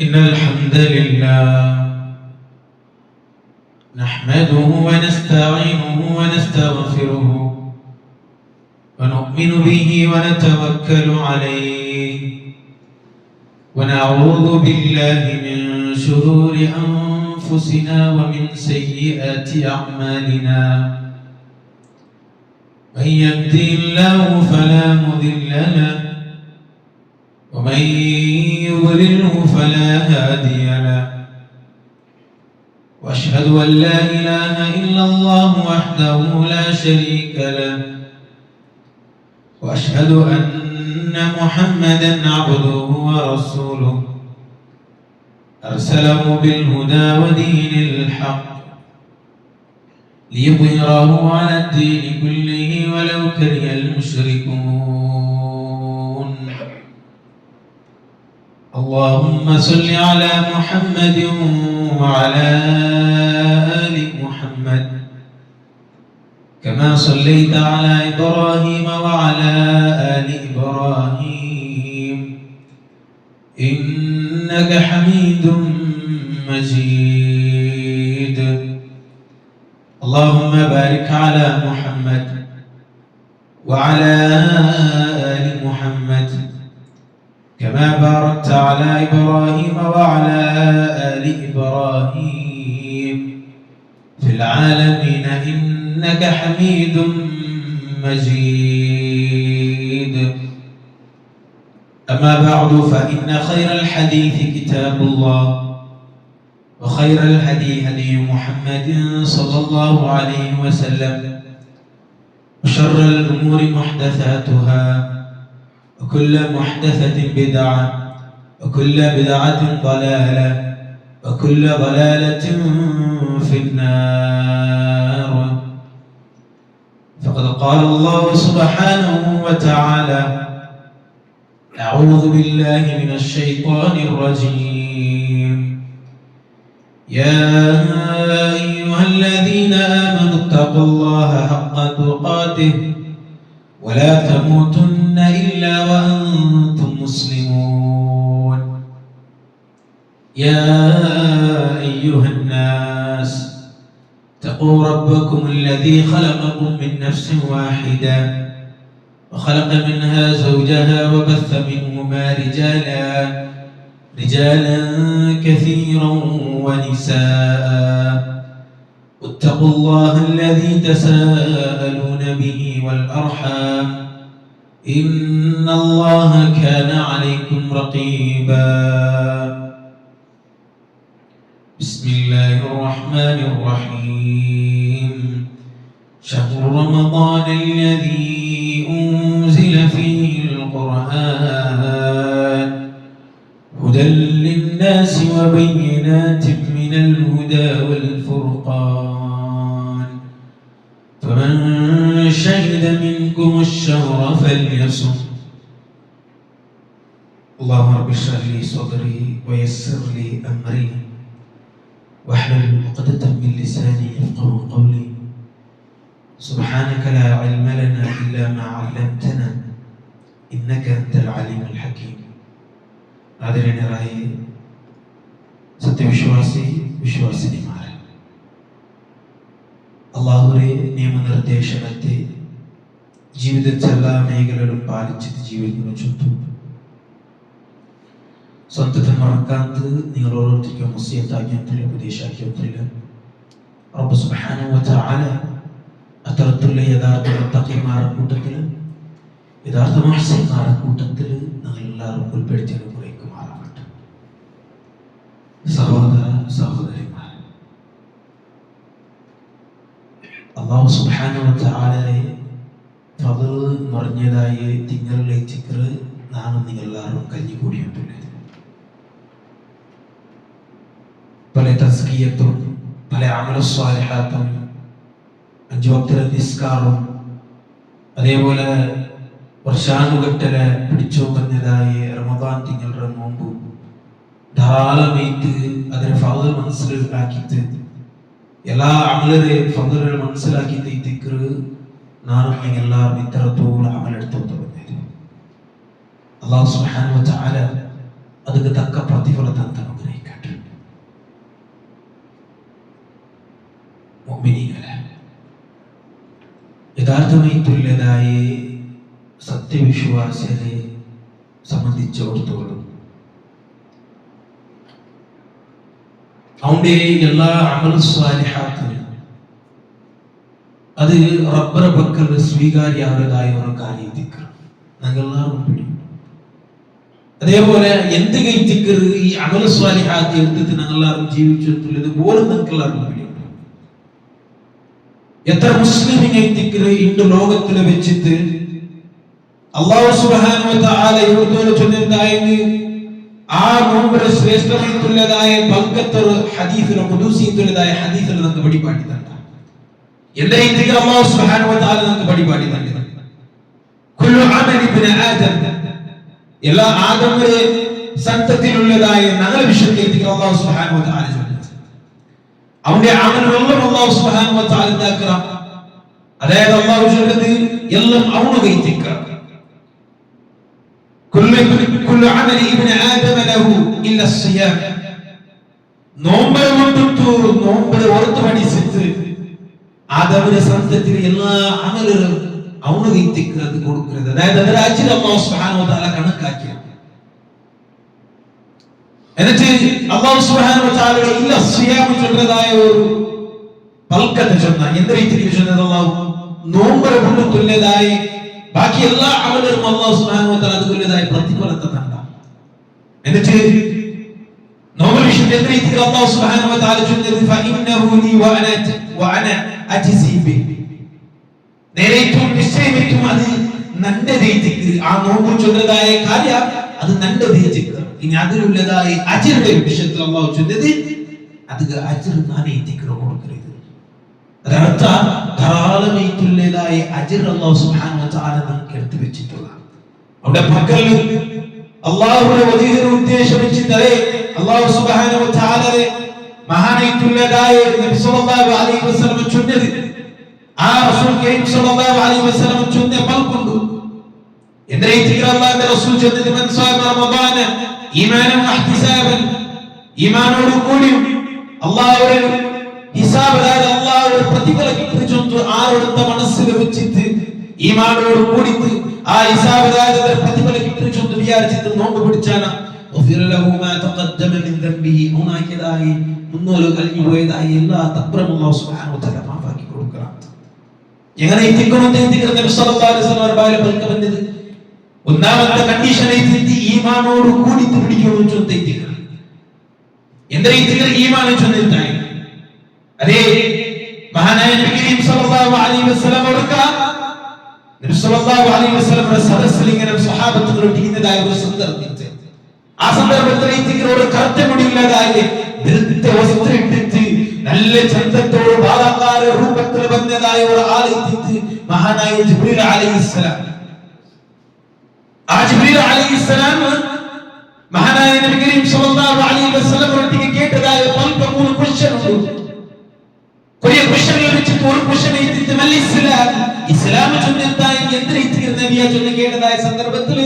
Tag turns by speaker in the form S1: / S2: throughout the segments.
S1: إن الحمد لله نحمده ونستعينه ونستغفره ونؤمن به ونتوكل عليه ونعوذ بالله من شرور أنفسنا ومن سيئات أعمالنا من يهده الله فلا مضل له ومن يضلله فلا هادي له وأشهد أن لا إله إلا الله وحده لا شريك له وأشهد أن محمدا عبده ورسوله أرسله بالهدى ودين الحق ليظهره على الدين كله ولو كره المشركون. اللهم صل على محمد وعلى آل محمد كما صليت على إبراهيم وعلى آل إبراهيم إنك حميد مجيد. اللهم بارك على محمد وعلى آل محمد كما باركت على إبراهيم وعلى آل إبراهيم في العالمين إنك حميد مجيد. أما بعد فإن خير الحديث كتاب الله وخير الهدي هدي محمد صلى الله عليه وسلم وشر الأمور محدثاتها وكل محدثة بدعة وكل بدعة ضلالة وكل ضلالة في النار. فقد قال الله سبحانه وتعالى: أعوذ بالله من الشيطان الرجيم. يا أيها الذين آمنوا اتقوا الله حق تقاته ولا تموتن إلا وأنتم مسلمون. يا أيها الناس اتقوا ربكم الذي خلقكم من نفس واحدة وخلق منها زوجها وبث منهما رجالا كثيرا ونساء. واتقوا الله الذي تساءلون به والأرحام إن الله كان عليكم رقيبا. بسم الله الرحمن الرحيم. شهر رمضان الذي أنزل فيه القرآن هدى للناس وبينات من الهدى والفرقان فمن شهد منكم الشهر فليصم. اللهم رب اشرح لي صدري ويسر لي أمري واحلل عقدة من لساني يفقهوا قولي. سبحانك لا علم لنا إلا ما علمتنا إنك أنت العليم الحكيم. ആദരണീയരായ വിശ്വാസിനിമാരെ, അല്ലാഹുവിന്റെ നിയമനിർദ്ദേശങ്ങളെ ജീവിതത്തിലെ എല്ലാ മേഖലകളിലും പാലിച്ചിട്ട് ജീവിക്കുന്ന ചുറ്റും സ്വന്തത്തെ മറക്കാത്ത നിങ്ങൾ ഓരോരുത്തർക്കും വസിയത്താക്കിയതിൽ ഉപദേശാക്കിയതിൽ റബ്ബ് സുബ്ഹാനഹു വ തആല അത്തരത്തിലുള്ള യഥാർത്ഥ മുത്തഖീമാരുടെ കൂട്ടത്തിൽ യഥാർത്ഥ മുഹ്സിന്മാരുടെ കൂട്ടത്തിൽ നിങ്ങൾ എല്ലാവരും ഉൾപ്പെടുത്തി അനുഗ്രഹിക്കുമാറാകട്ടെ. സഹോദര സഹോദരിമാർ, അല്ലാഹു സുബ്ഹാനഹു വ തആലയെ ഫضل നിറഞ്ഞതായ തിങ്കളിലെ ചിക്കർ നാം നിങ്ങൾ എല്ലാവരും കഞ്ഞിക്കൂടിയിട്ടുണ്ട്. പല തസ്കിയത്തും പല അമലു സ്വാലിഹാത്തും 5 വക്തിലെ നിസ്കാരവും അതേപോലെ വർഷാനുഗട്ടലെ പിടിച്ചു പറഞ്ഞതായ റമദാൻ തിങ്കളുടെ നോമ്പ് ധാരാളം അതിനെ ഫضل മനസ്സിലാക്കിയിട്ട് എല്ലാ അമലരെ ഫضل മനസ്സിലാക്കിയിട്ട് ഈ ദിക്ർ നാം എല്ലാവരും ഇത്തരത്തോളം അമലെടുത്തു തുടങ്ങിയത്. അല്ലാഹു സുബ്ഹാനഹു വ തആല അതിന് തക്ക പ്രതിഫലം തന്ന് അനുഗ്രഹിക്കട്ടെ. മുഅ്മിനീങ്ങളെ, യഥാർത്ഥമായി തുല്യതായ സത്യവിശ്വാസിയെ സംബന്ധിച്ചിടത്തോളം അവന്റെ എല്ലാ അമൽ സ്വാലിഹാത്തിനും അത് റബ്ബറ പക്കൽ സ്വീകാര്യാവതായ ഒരു കാര്യത്തിക്കർ ഞങ്ങളെല്ലാവരും പിടിക്കും. അതേപോലെ എന്ത് കൈത്തിക്കർ ഈ അമൽ സ്വാലിഹാത്ത് എടുത്തിട്ട് ഞങ്ങളെല്ലാവരും ജീവിച്ചിട്ടുള്ളത് പോലും ഞങ്ങൾക്കെല്ലാവർക്കും പിടിക്കും. എത്ര മുസ്ലിം കൈത്തിക്കർ ഇന്ന് ലോകത്തിൽ വെച്ചിട്ട് അല്ലാഹു സുബ്ഹാനഹു വ തആല ഇവരോട് ചൊല്ലുന്നതായത് ആ നോമ്പിന് ശ്രേഷ്ഠമായിട്ടുള്ളതായ ബർക്കത്ത് ഹദീസിൽ ഖുദൂസിയത്തുള്ളതായ ഹദീസിൽ നമുക്ക് പഠിപ്പാടി തന്ന എല്ലാ ഇതികൾ അല്ലാഹു സുബ്ഹാനഹു വ തആല നമുക്ക് പഠിപ്പാടി തന്ന കുല്ലു അമലി ഇബ്നു ആദം എല്ലാ ആദമിന്റെ സന്തതിയിലുള്ളതായ ഞങ്ങളെ വിശ്വസിക്കുന്ന അല്ലാഹു സുബ്ഹാനഹു വ തആല അവന്റെ അമലുകളും അല്ലാഹു സുബ്ഹാനഹു വ തആല താക്കറ അതായത് അല്ലാഹു ചൊല്ലുന്നത് എല്ലാം അവനു കൈത്തിക്ക كل عمل ابن آدم له إلا الصيام നോമ്പ് കൊണ്ടിട്ടു നോമ്പ് ഓർത്തു പഠിച്ചിട്ട് ആദമിന്റെ സന്തതിയിൽ എല്ലാ അമലുകളും അവന് കൈത്തിക്കുന്നത് കൊടുക്കുന്നത്. അതായത് അതിന്റെ അജ്ർ അല്ലാഹു സുബ്ഹാനഹു വ തആല കണക്കാക്കി. എന്നിട്ട് അല്ലാഹു സുബ്ഹാനഹു വ തആല ഇല്ല സിയാം ചൊല്ലതായ ഒരു ബർക്കത്ത് ചൊന്ന എന്ത് രീതിയിൽ ചൊന്നത് അല്ലാഹു നോമ്പ് കൊണ്ട് തുല്യതായ ബാക്കി എല്ലാ അമലുകളും അല്ലാഹു സുബ്ഹാനഹു വ തആല അതുപോലെതായ പ്രതിഫലത്തെ തന്ന. എന്നിട്ട് നോമ്പ് വിഷയത്തിൽ എന്ത് രീതിയിൽ അല്ലാഹു സുബ്ഹാനഹു വ തആല ചൊന്നത് ഫഇന്നഹു ലി വഅന അജ്സി ബിഹി നേരേറ്റും നിശ്ചയമായിട്ടും അത് നന്റെ രീതിക്ക് ആ നോമ്പ് ചൊല്ലതായ കാര്യം അത് നന്റെ രീതിക്ക്. ഇനി അതിലുള്ളതായ അജ്റിന്റെ വിഷയത്തിൽ അല്ലാഹു ചൊന്നത് അത് അജ്ർ നാനേ എത്തിക്കറ കൊടുക്കരുത്. അതർത്ഥ ധാരാളമായിട്ടുള്ളതായ അജ്ർ അല്ലാഹു സുബ്ഹാനഹു വ തആല നമുക്ക് എടുത്തു വെച്ചിട്ടുള്ള അവിടെ പക്കൽ അല്ലാഹുവിന്റെ വജീഹിന്റെ ഉദ്ദേശം വെച്ചിട്ട് അല്ലാഹു സുബ്ഹാനഹു വ തആല മഹാനായിട്ടുള്ളതായ നബി സല്ലല്ലാഹു അലൈഹി വസല്ലം ചൊന്നത് ആ റസൂൽ കരീം സല്ലല്ലാഹു അലൈഹി വസല്ലം ചൊന്ന പൽകൊണ്ടു എന്റെ രീതിയിൽ അല്ലാഹുവിന്റെ റസൂൽ ചൊന്നത് മൻ സാമ റമദാന ഈമാനൻ വഹ്തിസാബൻ ഈമാനോട് കൂടി അല്ലാഹുവിന്റെ ഹിസാബ് അതായത് അല്ലാഹുവിന്റെ പ്രതിഫലം കിട്ടുന്നു ആരോടുത്ത മനസ്സിൽ വെച്ചിട്ട് ഈമാനോട് കൂടിയിട്ട് ആ ഹിസാബ് അതായത് പ്രതിഫലം കിട്ടുന്നു വിചാരിച്ചിട്ട് നോമ്പ് പിടിച്ചാണ് له ما تقدم من ذنبه ഉണാക്കിയതായി മുന്നോട്ട് കഴിഞ്ഞു പോയതായി എല്ലാ തക്ബറും അല്ലാഹു സുബ്ഹാനഹു വ തആല മാഫാക്കി കൊടുക്കണം. എങ്ങനെ എത്തിക്കണം എന്ന് നബി സല്ലല്ലാഹു അലൈഹി വസല്ലം ബൽക്ക വന്നത് ഒന്നാമത്തെ കണ്ടീഷൻ എത്തി ഈമാനോട് കൂടി പിടിക്കണം ചൊല്ലിക്കണം. എന്താ ഇതിൽ ഈമാൻ ചൊല്ലിട്ടായി അതേ മഹാനായ നബി കരീം സല്ലല്ലാഹു അലൈഹി വസല്ലം അവർക്ക് നബി സല്ലല്ലാഹു അലൈഹി വസല്ലം സദസ്സിൽ ഇങ്ങനെ സ്വഹാബത്തുകളോട് ഇരിക്കുന്നതായ ഒരു സന്ദർഭത്തിൽ ആ സന്ദർഭത്തിൽ ഒരു കർത്തമുടിയില്ലാതായി നൃത്ത വസ്ത്രം ഇട്ടിട്ട് നല്ല ചന്തത്തോട് ബാലക്കാര രൂപത്തിൽ വന്നതായ ഒരു ആളെത്തിട്ട് മഹാനായ ജിബ്രീൽ അലൈഹിസ്സലാം ആ ജിബ്രീൽ അലൈഹിസ്സലാം മഹാനായ നബി കരീം സല്ലല്ലാഹു അലൈഹി വസല്ലം കേട്ടതായ മൂന്ന് ക്വസ്റ്റ്യൻ ഉണ്ട്. കുറേ ക്വസ്റ്റ്യൻ വെച്ചിട്ട് ഒരു ക്വസ്റ്റ്യൻ എത്തിട്ട് നല്ല ഇസ്ലാം ചൊല്ലിട്ടായി എന്ത് രീതിയിൽ നബിയെ ചൊല്ലി കേട്ടതായ സന്ദർഭത്തിൽ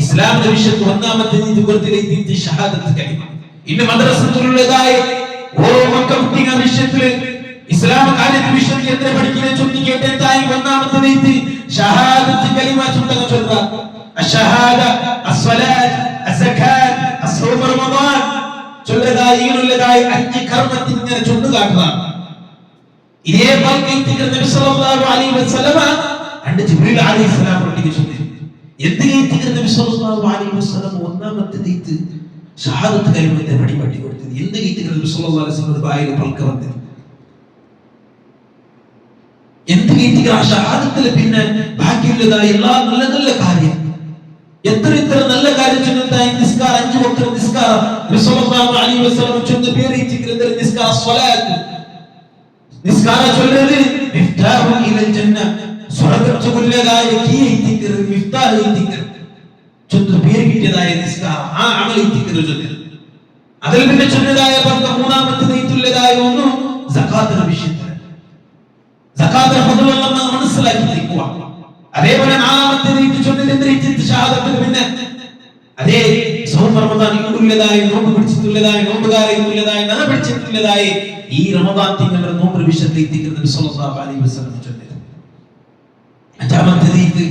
S1: ഇസ്ലാമിന്റെ വിഷയത്തിൽ ഒന്നാമത്തെ നീതിപുരത്തിലെത്തി ഷഹാദത്ത് കലിമ. ഇന്ന് മദ്രസത്തിലുള്ളതായ ഓരോ മക്കളുടെ വിഷയത്തിൽ ഇസ്ലാം കാര്യത്തിന്റെ വിഷയത്തിൽ എത്ര പഠിക്കുന്ന ചൊല്ലി കേട്ടായി ഒന്നാമത്തെ നീതി ഷഹാദത്ത് കലിമ ചൊല്ലുക. അഷ്ഹദ അസ്സലാത്ത് അസ്സകാത്ത് അസ്സൗം റമദാൻ ചൊല്ലുന്നതായ ഈനുള്ളതായ അഞ്ച് കർമ്മത്തിൽ ഇങ്ങനെ ചൊല്ലുകാട്ടുക. ഇതേ ബൽക്കൈത്തിക നബി സല്ലല്ലാഹു അലൈഹി വസല്ലം അണ്ട് ജിബ്രീൽ അലൈഹിസ്സലാം ഒട്ടിക്ക് ചൊല്ലി എന്തിനേത്തിക നബി സല്ലല്ലാഹു അലൈഹി വസല്ലം ഒന്നാമത്തെ നീതി ഷഹാദത്ത് കലിമത്തെ പഠിപ്പാട്ടി കൊടുത്തത്. എന്തിനേത്തിക നബി സല്ലല്ലാഹു അലൈഹി വസല്ലം ബായിൽ ബൽക്ക വന്നത് എന്തിനേത്തിക ആ ഷഹാദത്തിൽ പിന്നെ ബാക്കിയുള്ളതായ എല്ലാ നല്ല നല്ല കാര്യം എത്ര നല്ല കാര്യം ചൊല്ലുന്നതായ നിസ്കാരം 5 വക്ത നിസ്കാരം നബി സല്ലല്ലാഹു അലൈഹി വസല്ലം ചൊന്ന പേരിച്ചിരിക്കുന്ന നിസ്കാര സ്വലാത്ത് നിസ്കാരം ചൊല്ലുന്നത് മിഫ്താഹു ഇലൽ ജന്ന സ്വർഗ്ഗത്തിലേക്കുള്ളതായ കീ മിഫ്താഹ് ചൊന്ന പേര് കിട്ടിയതായ നിസ്കാരം ആ അമൽ ചൊല്ലുന്നത്. അതിൽ പിന്നെ ചൊന്നതായ മൂന്നാമത്തെ നീതിയുള്ളതായ ഒന്ന് സകാത്തിന്റെ വിഷയത്തിൽ സകാത്തിന്റെ ഫضل നമ്മൾ മനസ്സിലാക്കി നിൽക്കുക. അതേപോലെ നാലാമത്തെ നീതി ചൊല്ലുന്നത് ഷഹാദത്ത് പിന്നെ അതേ സൗം റമദാൻ ഇന്നുള്ളതായി നോമ്പ് പിടിച്ചിട്ടുള്ളതായി നോമ്പുകാരെ ഇന്നുള്ളതായി നന പിടിച്ചിട്ടുള്ളതായി ഈ റമദാൻ തിങ്കളുടെ നോമ്പ് വിഷയത്തിലേക്ക് നബി സല്ലല്ലാഹു അലൈഹി വസല്ലം ചൊല്ലിയത്. അഞ്ചാമത്തേത്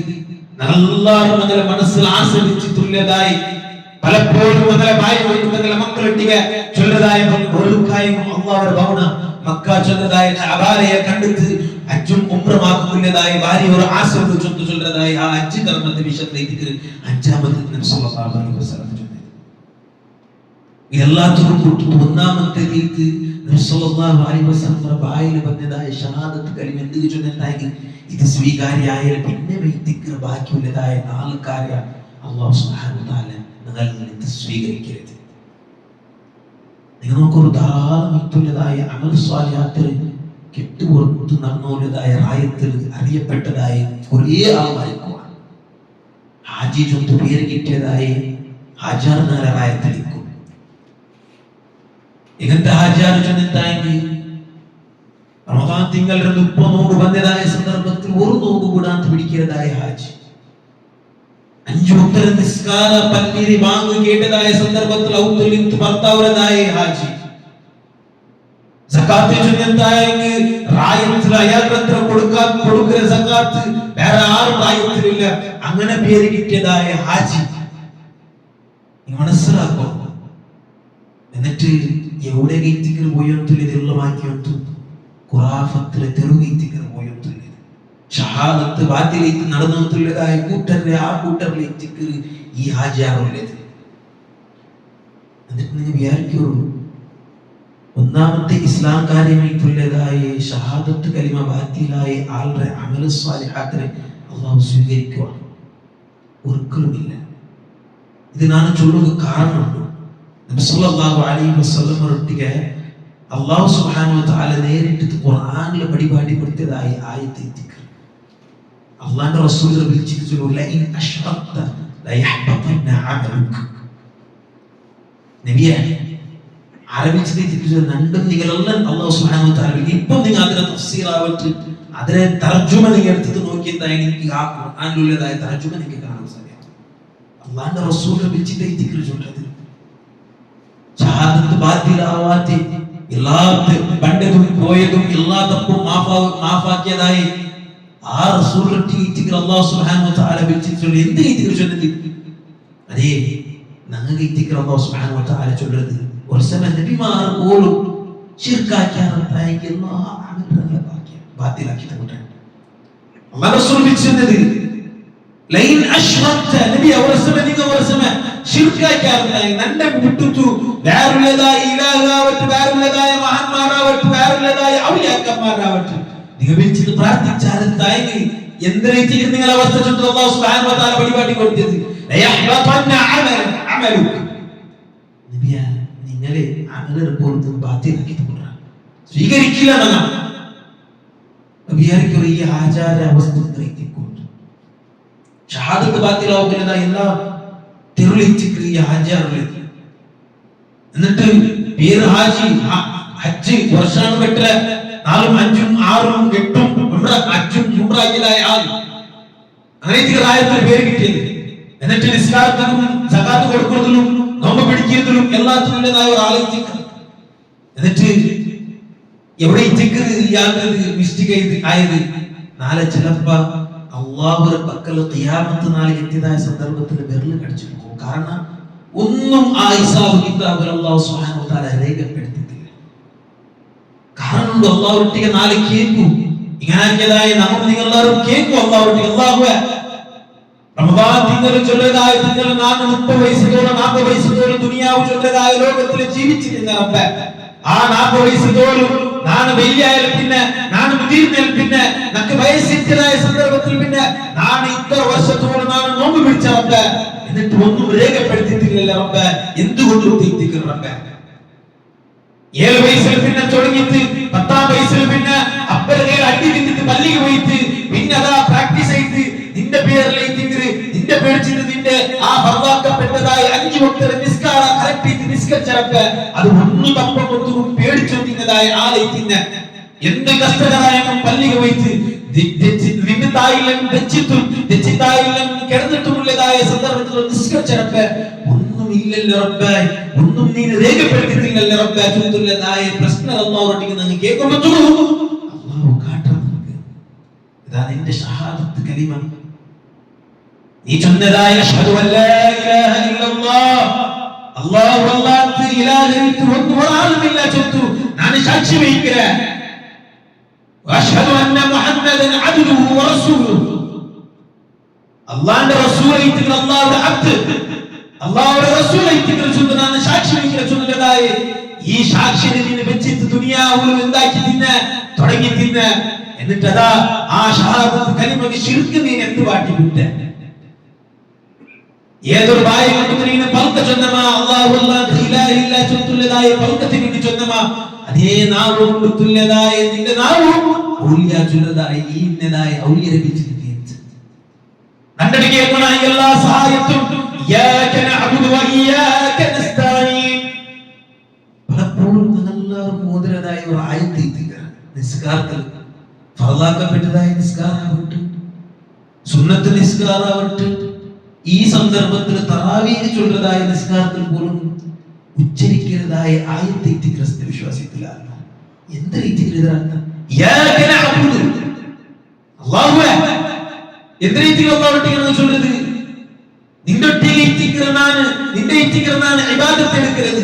S1: നല്ലവണ്ണം നിങ്ങളുടെ മനസ്സിൽ ആസ്വദിച്ചിട്ടുള്ളതായി പലപ്പോഴും നിങ്ങളുടെ ഭാര്യ നിങ്ങളുടെ മക്കളൊട്ടിಗೆ ചൊല്ലതായ ഒഴുക്കായും അല്ലാഹുവിന്റെ ഭവന മക്ക ചൊല്ലതായ അബാലയെ കണ്ടിട്ട് ഹജ്ജും ഉംറമാക്കുള്ളതായി ഭാര്യ ഒരു ആസ്വദിച്ചു ചൊല്ലതായി ആ ഹജ്ജ് കർമ്മത്തെ വിഷയത്തിലേക്ക് അഞ്ചാമത്തെ നബി സല്ലല്ലാഹു അലൈഹി വസല്ലം ചൊല്ലിയത്. എല്ലാത്തിനും കൂട്ടി ഒന്നാമത്തെ രീതി നബി സല്ലല്ലാഹു അലൈഹി വസല്ലം ബായിൽ വന്നതായ ഷഹാദത്ത് കലിമ എന്ത് ചൊല്ലുന്നതായി ഇത് സ്വീകാര്യായാൽ പിന്നെ വൈദികർ ബാക്കിയുള്ളതായ നാല് കാര്യം അല്ലാഹു സുബ്ഹാനഹു വ തആല നിങ്ങൾ സ്വീകരിക്കരുത്. നിങ്ങൾ നോക്കൊരു ധാരാളം ഇട്ടുള്ളതായ അമൽ സ്വാലിഹാത്തിൽ കെട്ടുപുറത്ത് നടന്നുള്ളതായ റായത്തിൽ അറിയപ്പെട്ടതായ കുറേ ആൾമാരിക്കുവാൻ ഹാജി ചൊന്ത് പേര് കിട്ടിയതായി ഹാജാർ നാല റായത്തിലിരിക്കും. ഇങ്ങനത്തെ ഹാജാർ ചൊന്നെന്തായെങ്കിൽ റമദാൻ തിങ്കളുടെ 30 നോമ്പ് വന്നതായ സന്ദർഭത്തിൽ ഒരു നോമ്പ് കൂടാതെ പിടിക്കുന്നതായ ഹാജി 5 വക്ത നിസ്കാര പല്ലിരി വാങ്ങു കേട്ടതായ സന്ദർഭത്തിൽ ഔത്തുലിത്ത് ഭർത്താവുടേതായ ഹാജി സക്കാത്ത് ചൊന്നെന്തായെങ്കിൽ റായത്തിൽ അയാൾക്ക് കൊടുക്കുന്ന സക്കാത്ത് വേറെ ആരും റായത്തിലില്ല. അങ്ങനെ പേര് കിട്ടിയതായ ഹാജി മനസ്സിലാക്കും. എന്നിട്ട് എവിടെ ഗീത്തിക്കൽ പോയൊന്നില്ല ഇതെല്ലാം മാറ്റിയൊത്തു ഖുറാഫത്തിലെ തെരുവീത്തിക്കൽ പോയൊന്നില്ല ഷഹാദത്ത് ബാത്തിലേക്ക് നടന്നിട്ടുള്ളതായ കൂട്ടറിലെ ആ കൂട്ടറിലേക്ക് ഈ ഹാജിയാറുള്ളത്. എന്നിട്ട് നിങ്ങൾ വിചാരിക്കുള്ളൂ ഒന്നാമത്തെ ഇസ്ലാം കാര്യമായിട്ടുള്ളതായ ഷഹാദത്ത് കലിമ ബാത്തിലായ ആളുടെ അമൽ സ്വാലിഹാത്തിനെ അള്ളാഹു സ്വീകരിക്കുക ഒരിക്കലുമില്ല. ഇതിനാണ് ചൊല്ലുക കാരണമുണ്ട്. നബി സല്ലല്ലാഹു അലൈഹി വസല്ലം ഒട്ടിಗೆ അല്ലാഹു സുബ്ഹാനഹു വ തആല നേരിട്ട് ഖുർആനിലെ പരിപാടിപ്പെടുത്തിയതായ ആയത്ത് അല്ലാഹുവിന്റെ റസൂൽ വിളിച്ചിട്ട് ലഇൻ അശ്റക്ത ലയഹ്ബതന്ന അമലുക. നബിയെ അറബിച്ചിട്ട് രണ്ടും നിങ്ങളെല്ലാം അല്ലാഹു സുബ്ഹാനഹു വ തആല ഇപ്പോൾ നിങ്ങൾ അതിനെ തഫ്സീർ ആവട്ടെ അതിനെ തർജുമ നിങ്ങൾ എടുത്ത് നോക്കിയതായി എനിക്ക് ആ ഖുർആനിലുള്ളതായ തർജുമ നിങ്ങൾക്ക് കാണാൻ സാധിക്കും. അല്ലാഹുവിന്റെ റസൂൽ വിളിച്ചിട്ട് ദിക്ർ ചൊല്ലുന്നത് ഷഹാദത്ത് ബാത്തിലാവാതെ എല്ലാ പണ്ടതും പോയതും എല്ലാ തപ്പും മാഫാക്കിയതായി ആ റസൂലിന്റെ ദിക്ർ അല്ലാഹു സുബ്ഹാനഹു വ തആല വിളിച്ചിട്ട് എന്ത് ദിക്ർ ചൊല്ലുന്നത് അതേ ഞങ്ങൾക്ക് ദിക്ർ അല്ലാഹു സുബ്ഹാനഹു വ തആല ചൊല്ലുന്നത് ഒരു സമയം നബിമാർ പോലും ശിർക്കാക്കിയാറായി എല്ലാ അമലുകളും ബാത്തിലാക്കി തന്നിട്ടുണ്ട്. അല്ലാഹു റസൂൽ വിളിച്ചത് ലൈൻ അശ്റക്ത നബി ഒരു സമയം നിങ്ങൾ ഒരു സമയം ശിർക്കാക്കിയാറായി നന്നെ വിട്ടുതു വേറുള്ളതായ ഇലാഹാവട്ടെ വേറുള്ളതായ മഹാന്മാരാവട്ടെ വേറുള്ളതായ ഔലിയാക്കന്മാരാവട്ടെ നിങ്ങൾ വിളിച്ചിട്ട് പ്രാർത്ഥിച്ചാലെന്തായി എന്തിനേക്ക് നിങ്ങൾ അവസ്ഥ ചൊല്ലുന്നത് അല്ലാഹു സുബ്ഹാനഹു വ തആല പരിപാടി കൊടുത്തത് ലയഹ്ബതന്ന അമലുക നബിയാ നിങ്ങളെ അമൽ റിപ്പോർട്ട് ബാത്തിലാക്കി തന്നിട്ടുണ്ട് സ്വീകരിക്കില്ല എന്നാണ് നബിയാർക്ക് ഈ ആചാര അവസ്ഥ എത്തിക്കൊണ്ട് ഷഹാദത്ത് ബാത്തിലാവുന്നതായ എല്ലാ തെരുളിച്ചിട്ട് ഈ ആചാരങ്ങളിൽ എന്നിട്ട് പേര് ഹാജി ഹജ്ജ് വർഷാണ് പെട്ട 4 5 6 8 ഉംറ ഹജ്ജും ഉംറയിലായ ആൾ അങ്ങനെ റായത്തിൽ പേര് കിട്ടിയത്. എന്നിട്ട് നിസ്കാരത്തിലും സകാത്ത് കൊടുക്കുന്നതിലും നോമ്പ് പിടിക്കുന്നതിലും എല്ലാത്തിനുള്ളതായ ഒരാളെ എന്നിട്ട് എവിടെ ദിക്ർ ഇയാൾക്ക് മിസ്റ്റേക്ക് ആയത് നാളെ ചിലപ്പോ അല്ലാഹുവിന്റെ പക്കൽ ഖിയാമത്ത് നാളെ എത്തിയതായ സന്ദർഭത്തിൽ വിരൽ കടിച്ചു പോകും. കാരണം ഒന്നും ആ ഹിസാബ് കിതാബിൽ അല്ലാഹു സുബ്ഹാനഹു വ തആല രേഖപ്പെടുത്തിയിട്ടില്ല. കാരണം അല്ലാഹുവിന്റെ നാളെ കേൾക്കും ഇങ്ങനെയായ നമ്മൾ നിങ്ങൾ എല്ലാവരും കേൾക്കും അല്ലാഹുവിന്റെ അല്ലാഹുവേ റമദാൻ തിങ്കൾ ചൊല്ലതായ തിങ്കൾ 30 വയസ്സോളം 40 വയസ്സോളം ദുനിയാവ് ചൊല്ലതായ ലോകത്തിൽ ജീവിച്ചിരുന്ന റബ്ബേ ആ 40 വയസ്സോളം ನಾನು ಬೆಳ್ಳಿಯಾಯಲು ಪಿನ್ನ ನಾನು ಮುದೀರ್ನಲ್ಲಿ ಪಿನ್ನ ನನಗೆ ವಯಸ್ಸಿದ್ದರಾಯ ಸಂದರ್ಭದಲ್ಲಿ ಪಿನ್ನ ನಾನು ಇತರ ವರ್ಷದೋಳು ನಾನು ನೋವು ಬಿಡ್ಚ ರಬ್ಬ എന്നിട്ട് ഒന്നും രേഖപ്പെടുത്തിയിട്ടില്ല റബ്ബ എന്തുകൊണ്ട് ഉദ്ദേശിക്കുന്നു റബ്ബ 7 വയസ്സിൽ പിന്നെ തുടങ്ങിയിട്ട് 10 വയസ്സിൽ പിന്നെ അപ്പരെ അടി നിന്നിട്ട് പള്ളിക്ക് പോയിട്ട് പിന്നെ അതാ പ്രാക്ടീസ് ചെയ്ത് നിന്റെ പേരിലേക്ക് നിന്റെ പേടിച്ചിട്ട് നിന്റെ ആ ഫർദാക്കപ്പെട്ടതായ 5 വക്ത നിസ്കാര കറക്റ്റ് ചെയ്ത് നിസ്കരിച്ചറക്ക അത് ഒന്നും തപ്പമൊന്നും പേടിച്ചു നിന്നതായ ആളെ പിന്നെ എന്ത് കഷ്ടകരായ പള്ളിക്ക് പോയിട്ട് നിന്റെ തായിലും വെച്ചിട്ടും കിടന്നിട്ടുമുള്ളതായ സന്ദർഭത്തിൽ നിസ്കരിച്ചറക്ക ഒന്നും ഇല്ലല്ലോ റബ്ബേ, ഒന്നും നീ രേഖപ്പെടുത്തിയിട്ടില്ലല്ലോ റബ്ബേ ചൊല്ലുന്നതായ പ്രശ്നം അല്ലാഹുവിലേക്ക് നിങ്ങൾ കേൾക്കാൻ പറ്റുമോ? അല്ലാഹു കാട്ടാൻ നമുക്ക്. ഇതാ നിന്റെ ഷഹാദത്ത് കലിമ. നീ ചൊന്നതായ അഷ്ഹദു അല്ലാ ഇലാഹ ഇല്ലല്ലാഹ്, അല്ലാഹു അല്ലാഹു ഇലാഹ ഒരാളുമില്ല ചൊല്ലു, ഞാൻ സാക്ഷി വഹിக்கிறேன். വഅഷ്ഹദു അന്ന മുഹമ്മദൻ അബ്ദുഹു വറസൂലുഹു, അല്ലാഹുവിന്റെ റസൂലായിട്ട് അല്ലാഹുവിന്റെ അബ്ദ് അല്ലാഹുവിന്റെ റസൂലായിട്ട് ചൊല്ലു, ഞാൻ സാക്ഷി വഹിக்கிறேன் ചൊല്ലുന്നതായ ഈ സാക്ഷിനെ നീ വെച്ചിട്ട് ദുനിയാവിൽ എന്താക്കി തിന്നെ തുടങ്ങി തിന്നെ. എന്നിട്ട് അതാ ആ ഷഹാദത്ത് കലിമക്ക് ശിർക്ക് നീ എന്ത് വാട്ടി വിട്ടേ? ഏതൊരു ബായി കൊണ്ടുവരുന്ന പൽക്ക ചൊന്നമാ അല്ലാഹു അല്ലാഹു ഇലാഹ ഇല്ല ചൊല്ലുന്നതായ പൽക്കത്തിന് ചൊന്നമാ അതേ നാവ് കൊണ്ട് തുല്യതായ നിന്റെ നാവ് ഔലിയ ചൊല്ലുന്നതായ ഈ ഇന്നതായ ഔലിയരെ വിളിച്ചിട്ട് നണ്ടടിക്ക് കേൾക്കണ എല്ലാ സഹായത്തും ഇയ്യാക നഅബുദു വ ഇയ്യാക നസ്തഈൻ. പലപ്പോഴും എല്ലാവരും മോദരതായ ഒരു ആയത്ത് എത്തിക്കുക. നിസ്കാരത്തിൽ ഫർളാക്കപ്പെട്ടതായ നിസ്കാരമാവട്ടെ, സുന്നത്ത് നിസ്കാരമാവട്ടെ, ഈ സന്ദർഭത്തിൽ തറാവീഹ് ചൊല്ലുന്നതായ നിസ്കാരത്തിൽ പോലും ഉച്ചരിക്കുന്നതായ ആയത്ത് എത്തിക്രസ്ത വിശ്വാസത്തിലാണ്. എന്ത് രീതിയിലാണ് ഇയ്യാക നഅബുദു അല്ലാഹുവേ എന്ത് രീതിയിലാണ് ചൊല്ലുന്നത്? നിന്റെ ഒറ്റയ്ക്ക് നിന്റെ ഇത്തിക്രനാണ് ഇബാദത്ത് എടുക്കുന്നത്.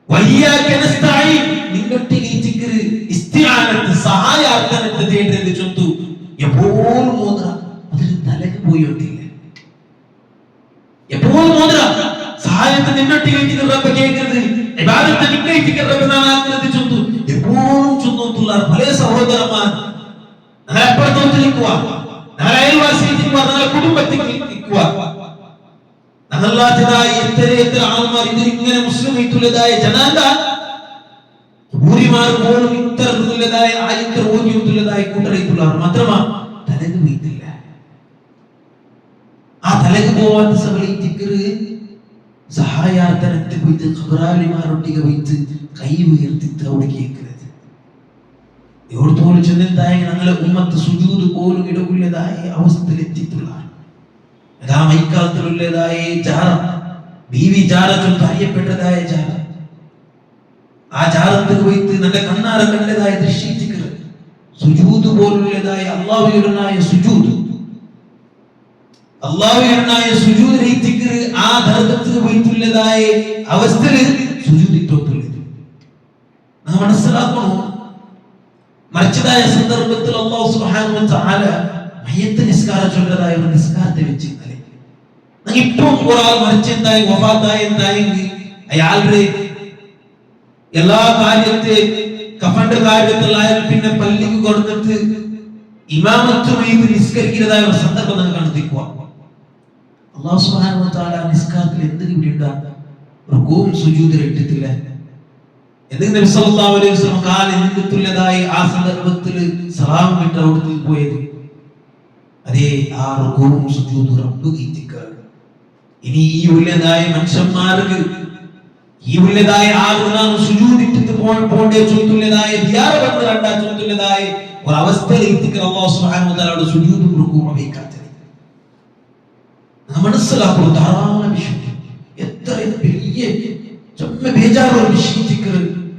S1: വയ്യാക നസ്തഈൻ നിന്റെ ഒറ്റയ്ക്ക് ഇത്തിക്ര ഇസ്തിആനത്ത് സഹായാർത്ഥനത്തെ തേടുന്നത് ചൊല്ലു. എപ്പോഴും മോദ അതിൽ തലക്ക് പോയിട്ടില്ല. എപ്പോഴും മോദ സഹായത്തെ നിന്നൊറ്റയ്ക്ക് ഇത്തിക്ര റബ്ബ് കേൾക്കുന്നത്, ഇബാദത്ത് നിന്റെ ഇത്തിക്ര റബ്ബാണ് ആക്കുന്നത് ചൊല്ലു. എപ്പോഴും ചൊല്ലുന്നുള്ള പല സഹോദരന്മാർ ഞങ്ങളെപ്പോഴത്തോട്ടിരിക്കുക, ഞങ്ങളെ അയൽവാസിയിരിക്കുക, ഞങ്ങളെ കുടുംബത്തിരിക്കുക, ഞങ്ങളല്ലാത്തതായ എത്ര ആൾമാർ ഇതിങ്ങനെ മുസ്ലിമായിട്ടുള്ളതായ ജനാത ഭൂരിമാർ പോലും ഇത്തരത്തിലുള്ളതായ ആയത്ര ഓതിയിട്ടുള്ളതായ കൂട്ടരായിട്ടുള്ളവർ മാത്രമാ തലക്ക് പോയിട്ടില്ല. ആ തലക്ക് പോവാത്ത സഭയിത്തിക്കറ് സഹായാർത്ഥനത്തിൽ പോയിട്ട് ഖബറാലിമാരൊട്ടിക പോയിട്ട് കൈ ഉയർത്തിട്ട് അവിടെ കേൾക്കുന്നത്. എവിടത്തോളം ചെന്നതായ ഞങ്ങളെ ഉമ്മത്ത് സുജൂദ് പോലും ഇടവുള്ളതായ അവസ്ഥയിലെത്തിയിട്ടുള്ള ആ മൈക്കാലത്തിലുള്ളതായ ജാറ ബീവി ജാറ ചൊല്ല് അറിയപ്പെട്ടതായ ജാറ, ആ ജാറത്തിൽ പോയിട്ട് നല്ല കണ്ണാറ കണ്ടതായ ദൃശ്യിച്ചിക്കർ സുജൂദ് പോലുള്ളതായ അല്ലാഹുവിനായ സുജൂദ് രയിച്ചിക്കർ ആ ദർഗത്തിൽ പോയിട്ടുള്ളതായ അവസ്ഥയിൽ സുജൂദിട്ടുള്ളത് നാം മനസ്സിലാക്കണോ? മരിച്ചതായ സന്ദർഭത്തിൽ അല്ലാഹു സുബ്ഹാനഹു വ തആല മയ്യത്ത് നിസ്കാരം ചൊല്ലതായ ഒരു നിസ്കാരത്തെ വെച്ചില്ലേ. ഇപ്പോൾ ഒരാൾ മരിച്ചതായി വഫാത്തായി എന്തായെങ്കിൽ അയാളുടെ എല്ലാ കാര്യത്തെ കഫന്റെ കാര്യത്തിലായാലും പിന്നെ പള്ളിക്ക് കൊടുത്തിട്ട് ഇമാമത്തുമായി നിസ്കരിക്കുന്നതായ ഒരു സന്ദർഭം നമുക്ക് കണ്ടെത്തിക്കുക. അല്ലാഹു സുബ്ഹാനഹു വ തആല നിസ്കാരത്തിൽ എന്തെങ്കിലും ഉണ്ടാകും റുകൂഉം സുജൂദും ഇട്ടിട്ടില്ല. എന്നിട്ട് നബി സല്ലല്ലാഹു അലൈഹി വസല്ലം കാലിൽ നിന്നിട്ടുള്ളതായി ആ സന്ദർഭത്തിൽ സലാം വിട്ട് അവിടുത്തെ പോയത് അതേ ആ റുകൂഉം സുജൂദും റബ്ബ് ഇത്തിക്കാണ്. ഇനി ഈ ഉള്ളതായ മനുഷ്യന്മാർക്ക് ഈ ഉള്ളതായ ആളുകളാണ് സുജൂദ് ഇട്ടിട്ട് പോണ്ടേ ചൊല്ലുന്നതായ ദിയാറ വന്ന് കണ്ടാ ചൊല്ലുന്നതായ ഒരു അവസ്ഥയിൽ ഇത്തിക്കർ അല്ലാഹു സുബ്ഹാനഹു വ തആലയുടെ സുജൂദും റുകൂഉം വയ്ക്കാത്തത് നാം മനസ്സിലാക്കുക. ധാരാളം വിഷയം എത്ര വലിയ ചമ്മ ബേജാറുള്ള വിഷയത്തിക്കർ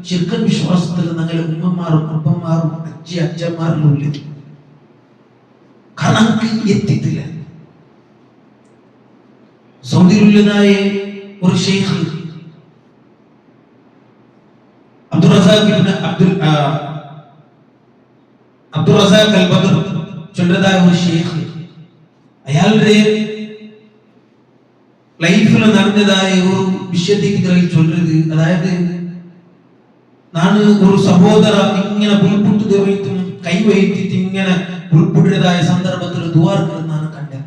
S1: ശിർക്കൻ വിശ്വാസത്തിൽ ഞങ്ങളെ ഉമ്മമാരും അപ്പന്മാരും അച്ഛന്മാരിലും ഉള്ളത് കാരണം എത്തിയിട്ടില്ല. സൗദിയിലുള്ളതായ ഒരു ഷെയ്ഖ് അബ്ദുൽ റസാഖ് അൽ ബദർ ചൊല്ലതായ ഒരു ഷെയ്ഖ് അയാളുടെ ലൈഫിൽ നടന്നതായ ഒരു വിഷയത്തേക്ക് ചൊല്ലത്, അതായത് നാണ് ഒരു സഹോദര ഇങ്ങനെ പുൽപുട്ട് വഹിത്തും കൈ വഹിച്ചിട്ട് ഇങ്ങനെ പുൽപുട്ടതായ സന്ദർഭത്തിൽ ദുആർന്നാണ് കണ്ടത്.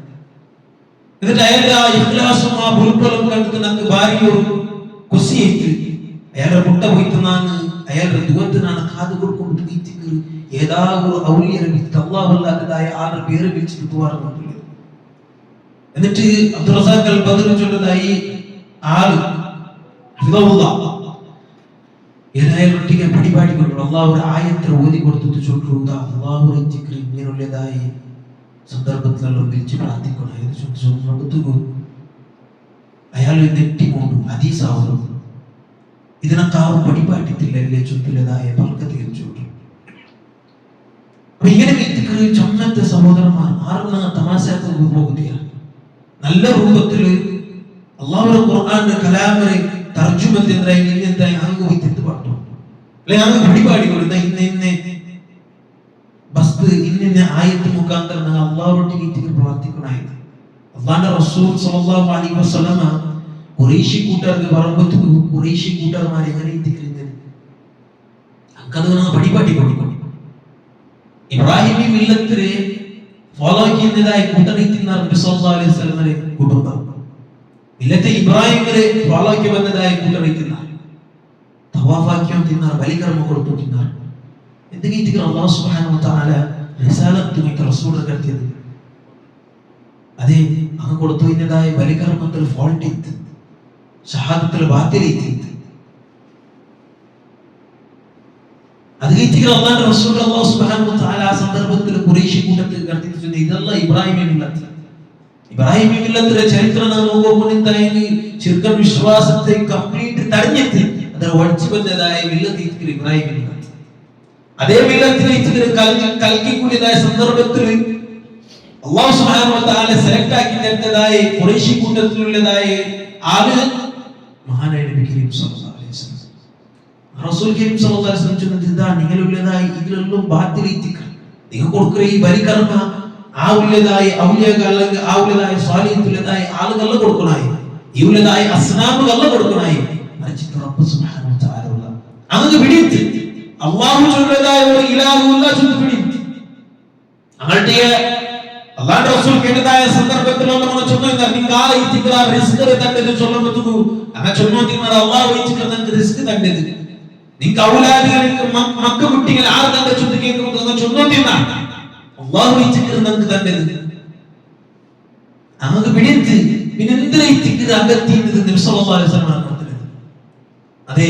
S1: എന്നിട്ട് അയാളുടെ ആ ഇഖ്ലാസും ആ പുൽപ്പലും കണ്ടിട്ട് നമുക്ക് ഭാര്യ ഒരു കുസിയേറ്റ് അയാളുടെ മുട്ട പോയിട്ടാണ് അയാളുടെ ദുആത്തിനാണ് കാത് കൊടുക്കൊണ്ട് വീട്ടിക്ക് ഏതാ ഒരു ഔലിയരെ വിളിച്ചിട്ട് അല്ലാഹു അല്ലാഹുതായ ആളുടെ പേര് വിളിച്ചിട്ട് ദുആർന്നുണ്ട്. എന്നിട്ട് അബ്ദുൽ റസാഖ് അൽ ബദർ ചൊല്ലുന്നതായി ആള് ഏതായാലും പിടിപാടിക്കൊണ്ടു അള്ളാഹു ഒരു ആയത്തിൽ ഓതി കൊടുത്തിട്ട് ചൊല്ലുക അള്ളാഹു ഇങ്ങനെയുള്ളതായി സന്ദർഭത്തിലെല്ലാം വിളിച്ച് പ്രാർത്ഥിക്കണം. അയാൾ നെട്ടിമോണ്ടു ഹദീസാവുന്നു ഇതിനൊക്കാവും പടിപാട്ടിട്ടില്ലല്ലേ ചുറ്റുള്ളതായ പർക്ക തീർച്ചോട്ടു. അപ്പൊ ഇങ്ങനെ വ്യക്തിക്ക് ചമ്മത്തെ സഹോദരന്മാർ ആറുന്ന തമാശക്ക് പോകുകയാണ്. നല്ല രൂപത്തില് അള്ളാഹുവിന്റെ ഖുർആന്റെ കലാമിനെ തർജുമത്തിനായി ഇന്നതായി അങ്ങ് പോയി തെറ്റ് പാട്ടു അല്ലെ അങ്ങ് പിടിപാടി കൊടുത്ത ഇന്ന ബസ്ത് ഇന്ന ആയത്ത് മുഖാന്തരം അള്ളാഹുവിന്റെ പ്രാർത്ഥിക്കണായത്. അള്ളാന്റെ റസൂൽ സല്ലല്ലാഹു അലൈഹി വസല്ലമ ഖുറൈശി കൂട്ടർക്ക് പറയുമ്പോൾ ഖുറൈശി കൂട്ടർമാർ എങ്ങനെ എത്തിക്കുന്നത് അങ്ങ് പടിപാടി കൊടുക്കും. ഇബ്രാഹിമി മില്ലത്തിലെ ഫോളോ ചെയ്യുന്നതായി കൂട്ടണിക്കുന്ന നബി സല്ലല്ലാഹു അലൈഹി വസല്ലമയുടെ കുടുംബം മില്ലത്തെ ഇബ്രാഹിമിനെ ഫോളോ ചെയ്യുന്നതായി കൂട്ടണിക്കുന്ന തവാഫാക്കിയം തിന്നാർ ബലികർമ്മ കൊടുത്തു തിന്നാർ എന്തെങ്കിലും അല്ലാഹു സുബ്ഹാനഹു വ തആല റിസാലത്ത് മിക്ക റസൂലിനെ കടത്തിയത് അതെ അങ്ങ് കൊടുത്തു ഇന്നതായ ബലികർമ്മത്തിൽ ഫോൾട്ട് ഇತ್ತು ഷഹാദത്തിൽ ബാത്തിൽ ഇತ್ತು അത് കഴിഞ്ഞിട്ട് അല്ലാഹുവിന്റെ റസൂൽ അല്ലാഹു സുബ്ഹാനഹു വ തആല ആ സന്ദർഭത്തിൽ ഖുറൈശി കൂട്ടത്തിൽ കടത്തിച്ചു ഇതല്ല ഇബ്രാഹിമി മില്ലത്ത്. ഇബ്രാഹിമി മില്ലത്തിലെ ചരിത്രം നാം നോക്കുമ്പോൾ ശിർക്കൻ വിശ്വാസത്തെ കംപ്ലീറ്റ് തടഞ്ഞിട്ട് അത് ഒഴിച്ചു വന്നതായ മില്ലത്ത് ഇബ്രാഹിമി മില്ലത്ത്. അതേ മില്ലത്തിനെ കൽക്കിക്കൂടിയതായ സന്ദർഭത്തിൽ അല്ലാഹു സുബ്ഹാനഹു വ തആല സെലക്ട് ആക്കി തരുന്നതായ ഖുറൈശി കൂട്ടത്തിലുള്ളതായ ആള് മഹാനായ നബി കരീം സല്ലല്ലാഹു അലൈഹി വസല്ലം. റസൂൽ കരീം സല്ലല്ലാഹു അലൈഹി വസല്ലം ചൊല്ലുന്നത് നിങ്ങളുള്ളതായി ഇതിലെല്ലാം ബാത്തിലേറ്റിക്ക നിങ്ങൾ കൊടുക്കുന്ന ഈ ബലികർമ്മ ആ ഉള്ളതായി ഔലിയകൾ ആ ഉള്ളതായി സ്വാലിഹത്തുള്ളതായി ആളുകളെ കൊടുക്കണായി ഈ ഉള്ളതായി അസ്നാബുകളെ കൊടുക്കണായി മറിച്ച് റബ്ബ് സുബ്ഹാനഹു വ തആല ഉള്ള അങ്ങ് പിടിച്ച് അല്ലാഹു ചൊല്ലുന്നതായ ഒരു ഇലാഹുല്ല ചൊല്ലു പിടിച്ച് അങ്ങൾടെ അല്ലാഹുവിന്റെ റസൂൽ കേട്ടതായ സന്ദർഭത്തിൽ നമ്മൾ ചൊല്ലുന്ന നിങ്ങൾ ഇത്തിക്ര റിസ്ക് തണ്ടത് ചൊല്ലുമ്പോൾ അങ്ങനെ ചൊല്ലുന്നത് അല്ലാഹു ഇത്തിക്ര നിങ്ങൾക്ക് റിസ്ക് തണ്ടത് നിങ്ങൾക്ക് ഔലാദികൾക്ക് മക്ക കുട്ടികൾ ആറ് തന്റെ ചൊല്ല് കേൾക്കുന്നത് ചൊല്ലുന്ന അല്ലാഹു ഇത്തിക്ര നിങ്ങൾക്ക് തണ്ടത് നമുക്ക് പിടിച്ച് പിന്നെ എന്തിനാ ഇത്തിക്ര അകത്തിയത് നബി സല്ലല്ലാഹു അലൈഹി വസല്ലം പറഞ്ഞത്. അതെ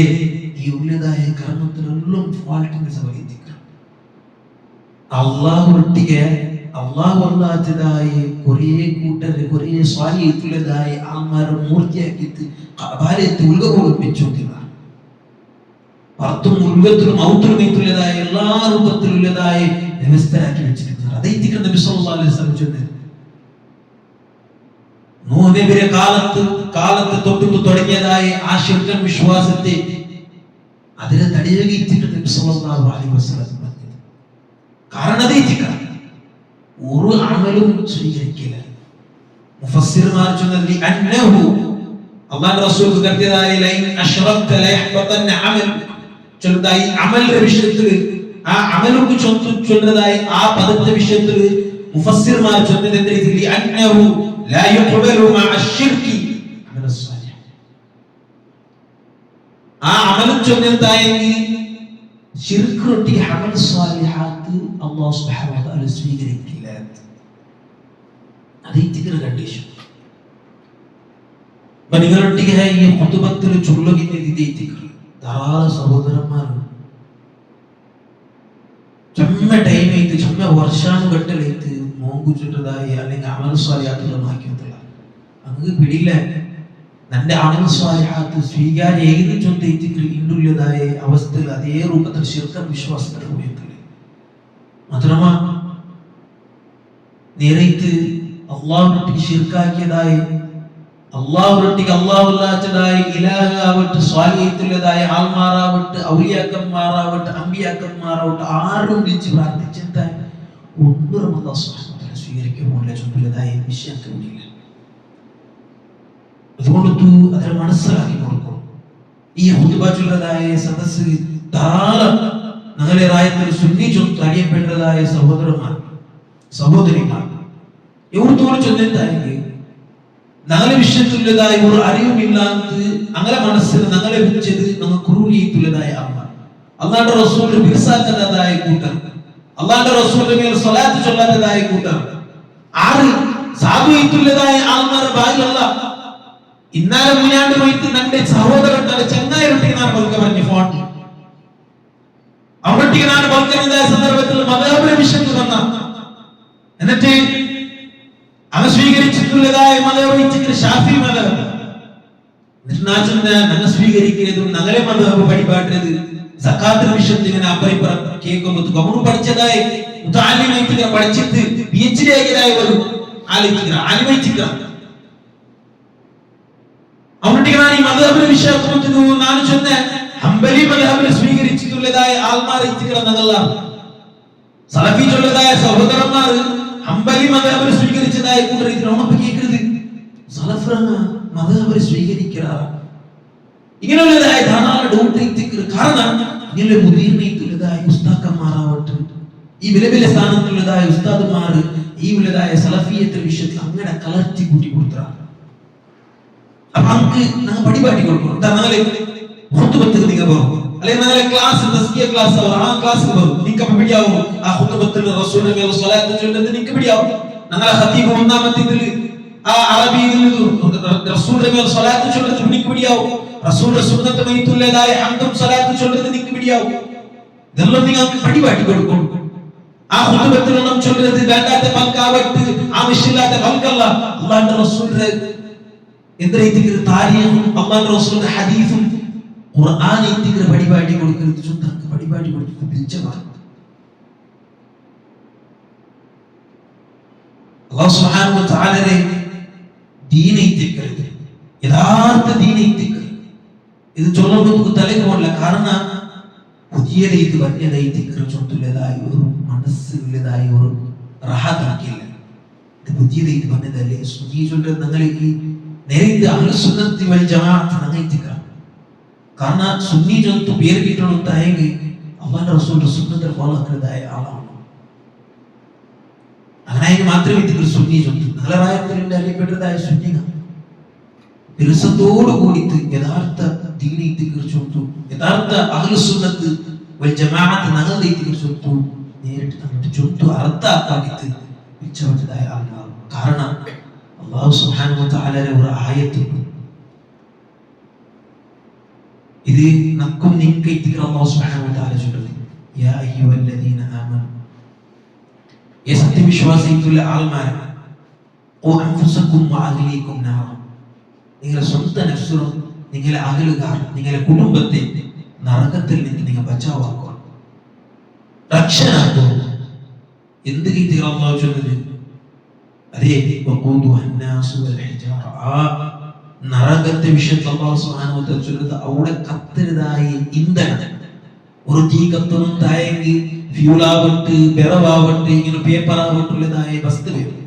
S1: ഈ ഉള്ളതായ കർമ്മത്തിലെല്ലാം ഫാൾട്ടിന്റെ സബബിത്തിക്ക അല്ലാഹു ഒട്ടിಗೆ അല്ലാഹു അല്ലാത്തതായി കുറേ കൂട്ടരെ കുറേ സ്വാലിഹത്തുള്ളതായി ആൾമാരെ മൂർത്തിയാക്കിയിട്ട് ഭാര്യത്തെ ഉൾകൊള്ളിപ്പിച്ചുകൊണ്ടില്ല പത്തും ഉൾവത്തിലും ഔത്തുള്ളതായ എല്ലാ രൂപത്തിലുള്ളതായ വ്യവസ്ഥയാക്കി വെച്ചിരിക്കുന്നത്. അതേറ്റിക്ക് നബി സല്ലല്ലാഹു അലൈഹി വസല്ലം ചൊല്ലുന്നത് നൂഹ് നബിയുടെ കാലത്ത് തൊട്ടു തുടങ്ങിയതായ ആ ശിർക്കൻ വിശ്വാസത്തെ അതിനെ തടയുകയിച്ചിട്ട് നബി സല്ലല്ലാഹു അലൈഹി വസല്ലം പറഞ്ഞത്. കാരണം അതേറ്റിക്ക ഒരു അമലും സ്വീകരിക്കില്ല. മുഫസ്സിർമാർ ചൊല്ലുന്നത് അന്നഹു അല്ലാഹുവിന്റെ റസൂൽ കർത്തതായ ലൈൻ അശ്റക്ത ലയഹ്ബതൻ അമൽ ചൊല്ലുന്നതായി അമലിന്റെ വിഷയത്തിൽ ആ അമലുക്ക് ചൊല്ലുന്നതായി ആ പദത്തിന്റെ വിഷയത്തിൽ മുഫസ്സിർമാർ ചൊല്ലുന്നത് എന്തെങ്കിലും അന്നഹു ലാ യുഖ്ബലു മഅ അശ്ശിർകി അമൽ സ്വാലിഹ് ആ അമൽ ചൊല്ലുന്നതായി ശിർക്ക് ഒട്ടി അമൽ സ്വാലിഹാത്ത് അല്ലാഹു സുബ്ഹാനഹു വ തആല സ്വീകരിക്കില്ല. അതേറ്റിക്കുന്ന കണ്ടീഷൻ നിങ്ങളൊട്ടിಗೆ ഈ ഖുതുബത്തിൽ ചൊല്ലുകിന്റെ ഇതേറ്റിക്കുക ധാരാളം സഹോദരന്മാർ ചമ്മ ടൈം ആയിട്ട് ചമ്മ വർഷാനുഘട്ടലായിട്ട് നോമ്പു ചുട്ടതായി അല്ലെങ്കിൽ അമൽ സ്വാലിഹാത്തുള്ള മാറ്റിയതല്ല അങ്ങ് പിടിയില്ല. തന്റെ അമൽ സ്വാലിഹാത്ത് സ്വീകാര്യ ഏത് ചൊല്ലിയിട്ട് ഇന്നുള്ളതായ അവസ്ഥയിൽ അതേ രൂപത്തിൽ ശിർക്കൻ വിശ്വാസത്തിൽ പോയിട്ടില്ല. മാത്രമാ നേരിട്ട് അള്ളാഹുവിനെ ശിർക്കാക്കിയതായി അള്ളാഹുവിനെ അള്ളാഹുല്ലാത്തതായി ഇലാഹാവട്ടെ സ്വാലിഹത്തുള്ളതായ ആൾമാറാവട്ടെ ഔലിയാക്കന്മാരാവട്ടെ അമ്പിയാക്കന്മാരാവട്ടെ ആരും വിളിച്ച് പ്രാർത്ഥിച്ചതായി ഒന്നും അല്ലാഹു സുബ്ഹാനഹു വ തആല സ്വീകരിക്കുമ്പോൾ ചൊല്ലുന്നതായ വിഷയം തോന്നിയില്ല. അതുകൊണ്ട് അതിനെ മനസ്സിലാക്കി കൊടുക്കും. ഈ ഖുതുബ ചൊല്ലുന്നതായ സദസ്സ് ധാരാളം ഞങ്ങളെ റായത്തിൽ സുന്നി ചൊല്ല് അറിയപ്പെട്ടതായ സഹോദരന്മാർ സഹോദരിമാർ ഇവർത്തോട് ചൊല്ലുന്നതായി ഞങ്ങളെ വിഷയത്തിലുള്ളതായ ഒരു അറിവുമില്ലാത്ത ഞങ്ങളെ മനസ്സിൽ ഞങ്ങളെ വെച്ചത് ഞങ്ങൾ കുറുകിയിട്ടുള്ളതായ അമ്മ അല്ലാഹുവിന്റെ റസൂൽ ബിർസാക്കുന്നതായ കൂട്ടർ അല്ലാഹുവിന്റെ റസൂലിന്റെ മേൽ സ്വലാത്ത് ചൊല്ലാത്തതായ കൂട്ടർ ആറ് സാധുയിട്ടുള്ളതായ ആൾമാരുടെ ഭാഗമല്ല. ഇന്നാലെ മുന്നാണ്ട് പോയിട്ട് നന്റെ സഹോദരൻ നല്ല ചെങ്ങായിരൊട്ടിക്ക് നാം ബൽക്ക പറഞ്ഞു ഫോൺ അവരൊട്ടിക്ക് നാം ബൽക്കുന്നതായ സന്ദർഭത്തിൽ മദഹബിന്റെ വിഷയത്തിൽ വന്ന എന്നിട്ട് അവ സ്വീകരിച്ചിട്ടുള്ളതായ മദഹബ് ഷാഫി മദഹബ് ഞങ്ങൾ സ്വീകരിക്കുന്നതും ഞങ്ങളെ മദ്ഹബ് പഠിപ്പാട്ടത് സക്കാത്തിന്റെ വിഷയത്തിൽ ഇങ്ങനെ അപ്പറിപ്പുറം കേൾക്കുമ്പോൾ അവನು പഠിച്ചതായി മുതഅല്ലിമായിട്ട് പഠിച്ചിട്ട് PhD ആക്കിയതായി ഒരു ആലിമൈറ്റിക്ക അവനുണ്ടെങ്കിൽ ഞാൻ ഈ മദ്ഹബിന്റെ വിഷയത്തിൽ ನಾನು ചൊന്ന ഹംബലി മദ്ഹബിനെ സ്വീകരിച്ചിട്ടുള്ളതായ ആൾമാർ ഞങ്ങള സലഫി ചൊല്ലതായ സഹോദരന്മാർ ഹംബലി മദ്ഹബിനെ സ്വീകരിച്ചതായ കൂട്ടർ നമ്മൾ കേൾക്കുന്നത് സലഫറങ്ങ മദ്ഹബിനെ സ്വീകരിക്കാറ് ഇങ്ങനെയുള്ളതായ ധാരാളം ഡൗട്ട് കാരണം ഇങ്ങനെ മുദീറിനെത്തുള്ളതായ ഉസ്താക്കന്മാരാവട്ടെ ഈ വിലവിലെ സ്ഥാനത്തുള്ളതായ ഉസ്താദുമാർ ഈ ഉള്ളതായ സലഫിയത്തിന്റെ വിഷയത്തിൽ അങ്ങനെ കലർത്തി കൂട്ടി കൊടുത്താണ്. അപ്പൊ നമുക്ക് ഞങ്ങൾ പടിപാട്ടി കൊടുക്കണം. നാളെ ഖുതുബത്തിൽ നിങ്ങൾ പോകും അല്ലെങ്കിൽ നാളെ ക്ലാസ് തസ്കിയ ക്ലാസ് ആ ക്ലാസ്സിൽ പോകും നിങ്ങൾക്ക് അപ്പൊ പിടിയാവും. ആ ഖുതുബത്തിൽ റസൂലുള്ളാഹി സ്വല്ലല്ലാഹു അലൈഹി വസല്ലം നിങ്ങൾക്ക് പിടിയാവും. ഞങ്ങളെ ഖതീബ് ഒന്നാമത്തിൽ ആ അറബിയിൽ റസൂലുള്ളാഹി സ്വല്ലല്ലാഹു അലൈഹി വസല്ലം നിങ്ങൾക്ക് പിടിയാവും. റസൂലുള്ളാഹി സുന്നത്ത് മൈത്തുള്ളതായ ഹംദും സ്വലാത്തും ചൊല്ലുന്നത് നിങ്ങൾക്ക് പിടിയാവും. ഇതെല്ലാം നിങ്ങൾക്ക് പടിപാട്ടി കൊടുക്കണം. ആ ഖുതുബത്തിലൊന്നും ചൊല്ലുന്നത് വേണ്ടാത്ത പൽക്കാവട്ട് ആവശ്യമില്ലാത്ത പൽക്കല്ല. അല്ലാഹുവിന്റെ റസൂലിന്റെ എന്തൊരു താരീഖും അല്ലാഹുവിന്റെ റസൂലിന്റെ ഹദീസും ഖുർആൻ ഇത്തിക്ക് പടിപാട്ടി കൊടുക്കുന്നത് ചുണ്ടക്ക് പടിപാട്ടി കൊടുക്കുന്നത് പിരിച്ചമാണ്. അല്ലാഹു സുബ്ഹാനഹു വ തആലയെ ദീനെ ഇത്തിക്കരുത്, യഥാർത്ഥ ദീനെ ഇത്തിക്കരുത്. ഇത് ചൊല്ലുമ്പോൾ തലയ്ക്ക് പോകില്ല. കാരണം പുതിയ രീതി വന്യതായി ചൊല്ലുള്ളതായ ഒരു മനസ്സിലുള്ളതായ ഒരു റഹത്താക്കിയില്ല. ഇത് പുതിയ രീതി വന്നതല്ലേ സുന്നി ചൊല്ലുന്നത്. നിങ്ങൾ ഈ നേരിട്ട് അഹ്ലുസുന്നത്തി വൽ ജമാഅത്ത് നങ്ങൈത്തിക്കാം. കാരണം സുന്നി ചൊല്ല് പേര് കിട്ടണമെങ്കിൽ അല്ലാഹുവിന്റെ റസൂലിന്റെ സുന്നത്തെ ഫോളോ ആക്കുന്നതായ ആളാണ്. അങ്ങനെ മാത്രമേ ഇതിൽ സുന്നി ചൊല്ലു. നിങ്ങളെ റായത്തിന്റെ അറിയപ്പെട്ടതായ സുന്നികൾ ദിവസത്തോട് കൂടിയിട്ട് യഥാർത്ഥ ദീനീത്തെ കുറിച്ചൊത്തു, യഥാർത്ഥ അഹ്ലുസുന്നത്ത് വൽ ജമാഅത്ത് ഞങ്ങളുടെ കുറിച്ചൊത്തു നേരിട്ട് അങ്ങോട്ട് ചൊത്തു അർത്ഥമാക്കിയിട്ട് വിളിച്ചവട്ടതായ ആളാണ്. കാരണം അല്ലാഹു സുബ്ഹാനഹു വ തആലയുടെ ഒരു ആയത്ത് ഇത് നക്കും നിങ്ങൾക്ക് ഇത്തിക്കർ അല്ലാഹു സുബ്ഹാനഹു വ തആല ചൊല്ലുന്നത് യാ അയ്യുഹല്ലദീന ആമനു യ സത്യവിശ്വാസികളുള്ള ആൾമാരെ ഖു അൻഫുസകും വ അഹ്ലീകും നാറ നിങ്ങളുടെ സ്വന്തം നഫ്സിനും നിങ്ങളെ അകലുകാർ നിങ്ങളുടെ കുടുംബത്തെ നരകത്തിൽ നിന്ന് നിങ്ങൾ ബച്ചാവാക്കുക, രക്ഷനാക്കുക. എന്ത് രീതിയിൽ അല്ലാഹു ചൊല്ലുന്നത്? അതേ നരകത്തെ വിഷയത്തിൽ അല്ലാഹു സുബ്ഹാനഹു വ തആല ചൊല്ലുന്നത് അവിടെ കത്തരുതായ ഇന്ധനം. ഒരു തീ കത്തുന്നതായെങ്കിൽ ഫ്യൂളാവട്ടെ വിറവാവട്ടെ ഇങ്ങനെ പേപ്പറാവട്ടുള്ളതായ വസ്തു വരും.